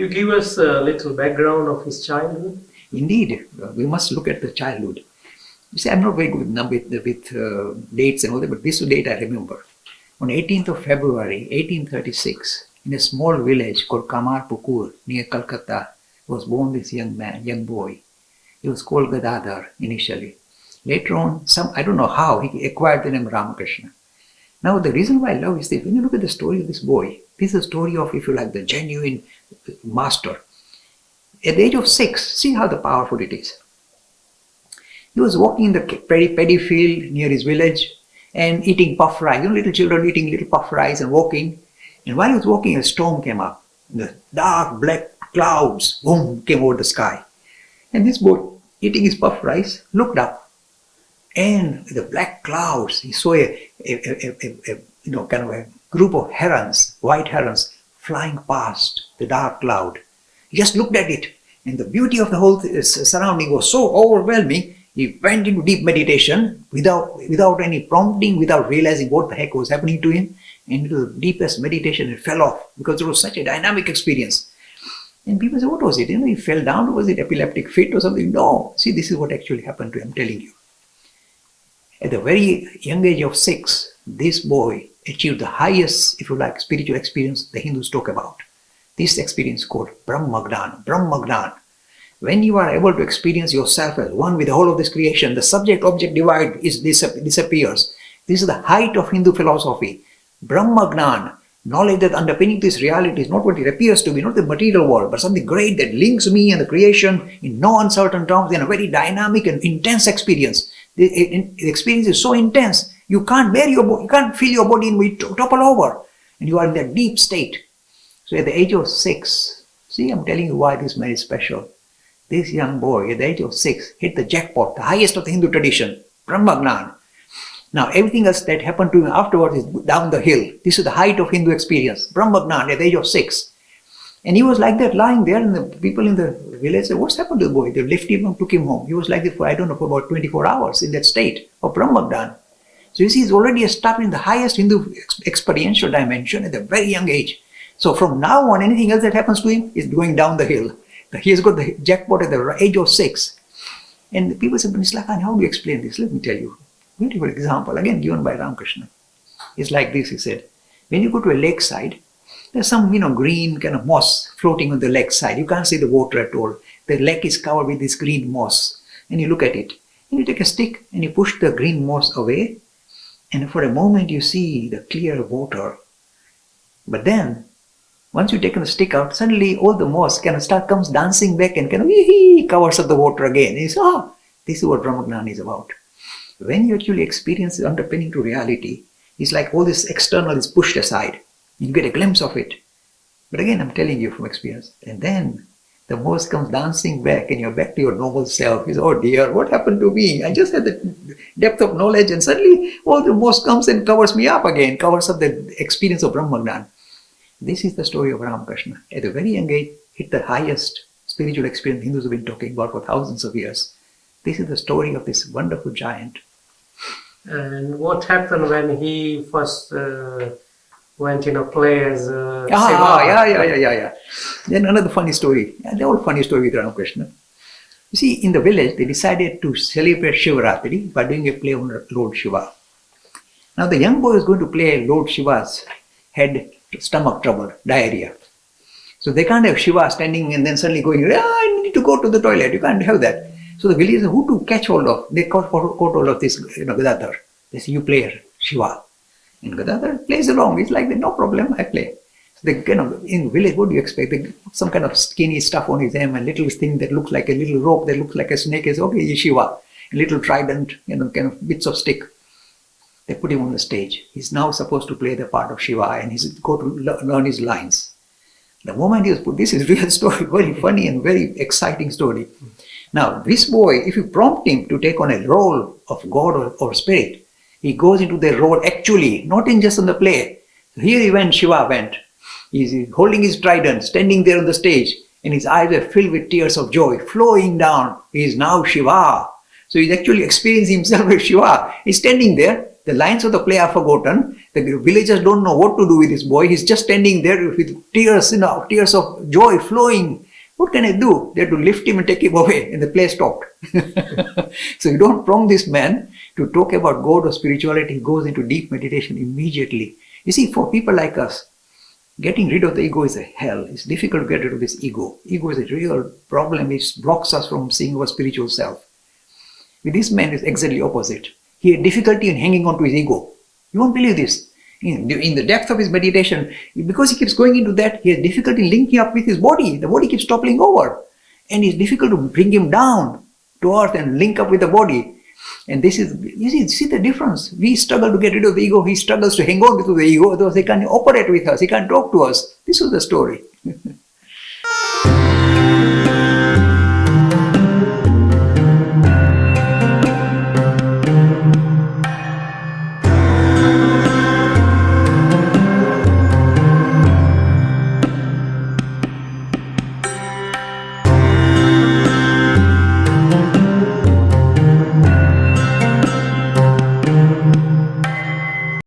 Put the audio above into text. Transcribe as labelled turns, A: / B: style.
A: you give us a little background of his childhood?
B: Indeed, we must look at the childhood. You see, I'm not very good with dates and all that, but this date I remember. On 18th of February, 1836, in a small village called Kamarpukur near Calcutta, was born this young boy. He was called Gadadhar initially. Later on, I don't know how, he acquired the name Ramakrishna. Now, the reason why I love is this: when you look at the story of this boy, this is a story of, if you like, the genuine master. At the age of 6, see how powerful it is. He was walking in the paddy field near his village and eating puff rice. Little children eating little puff rice and walking. And while he was walking, a storm came up. The dark black clouds, boom, came over the sky. And this boy, eating his puff rice, looked up. And the black clouds, he saw a group of herons, white herons, flying past the dark cloud. He just looked at it, and the beauty of the whole surrounding was so overwhelming. He went into deep meditation without any prompting, without realizing what the heck was happening to him. And into the deepest meditation, it fell off because it was such a dynamic experience. And people say, what was it? He fell down, or was it epileptic fit or something? No. See, this is what actually happened to him, I'm telling you. At the very young age of 6, this boy achieved the highest, if you like, spiritual experience the Hindus talk about. This experience called Brahmagnan. When you are able to experience yourself as one with the whole of this creation, the subject-object divide disappears. This is the height of Hindu philosophy. Brahmagnan, knowledge that underpinning this reality is not what it appears to be, not the material world, but something great that links me and the creation in no uncertain terms in a very dynamic and intense experience. The experience is so intense, you can't feel your body and we topple over. And you are in that deep state. So at the age of 6, see, I'm telling you why this man is special. This young boy at the age of 6 hit the jackpot, the highest of the Hindu tradition, Brahmagnan. Now everything else that happened to him afterwards is down the hill. This is the height of Hindu experience, Brahmagnan at the age of 6. And he was like that, lying there, and the people in the village said, what's happened to the boy? They lifted him and took him home. He was like this for, for about 24 hours in that state of Brahmagnan. So you see, he's already established in the highest Hindu experiential dimension at a very young age. So from now on, anything else that happens to him is going down the hill. He has got the jackpot at the age of 6. And people said, Mr. Lakhani, how do you explain this? Let me tell you. Beautiful example, again given by Ramakrishna. It's like this, he said. When you go to a lakeside, there's some, green kind of moss floating on the lakeside. You can't see the water at all. The lake is covered with this green moss. And you look at it. And you take a stick and you push the green moss away. And for a moment you see the clear water. But then, once you've taken the stick out, suddenly all the moss comes dancing back and covers up the water again. And you say, this is what Brahmagnan is about. When you actually experience the underpinning to reality, it's like all this external is pushed aside. You get a glimpse of it. But again, I'm telling you from experience. And then the moss comes dancing back and you're back to your normal self. You say, oh dear, what happened to me? I just had the depth of knowledge and suddenly all the moss comes and covers me up again, covers up the experience of Brahmagnan. This is the story of Ramakrishna. At a very young age, hit the highest spiritual experience Hindus have been talking about for thousands of years. This is the story of this wonderful giant.
A: And what happened when he first went in a play as Seva?
B: Yeah. Then another funny story. They're all funny story with Ramakrishna. You see, in the village, they decided to celebrate Shivaratri by doing a play on Lord Shiva. Now the young boy was going to play Lord Shiva's had stomach trouble, diarrhea. So they can't have Shiva standing and then suddenly going, I need to go to the toilet. You can't have that. So the villagers, who to catch hold of? They caught hold of this, Gadadhar. They say, you play Shiva. And Gadadhar plays along. He's like, no problem, I play. So they, in village, what do you expect? They put some kind of skinny stuff on his arm, a little thing that looks like a little rope that looks like a snake. Is okay, he's Shiva. A little trident, kind of bits of stick. They put him on the stage. He's now supposed to play the part of Shiva and he's got to learn his lines. The moment he was put, this is real story, very funny and very exciting story. Now, this boy, if you prompt him to take on a role of God or spirit, he goes into the role actually, not in just on the play. Here he went, Shiva went. He's holding his trident, standing there on the stage, and his eyes are filled with tears of joy, flowing down. He is now Shiva. So he's actually experiencing himself as Shiva. He's standing there, The lines of the play are forgotten. The villagers don't know what to do with this boy. He's just standing there with tears, tears of joy flowing. What can I do? They had to lift him and take him away, and the play stopped. So you don't prompt this man to talk about God or spirituality. He goes into deep meditation immediately. You see, for people like us, getting rid of the ego is a hell. It's difficult to get rid of this ego. Ego is a real problem. It blocks us from seeing our spiritual self. With this man, it's exactly opposite. He had difficulty in hanging on to his ego. You won't believe this. In the depth of his meditation, because he keeps going into that, he has difficulty linking up with his body. The body keeps toppling over. And it's difficult to bring him down to earth and link up with the body. And this is, you see the difference. We struggle to get rid of the ego. He struggles to hang on to the ego, otherwise he can't operate with us. He can't talk to us. This was the story.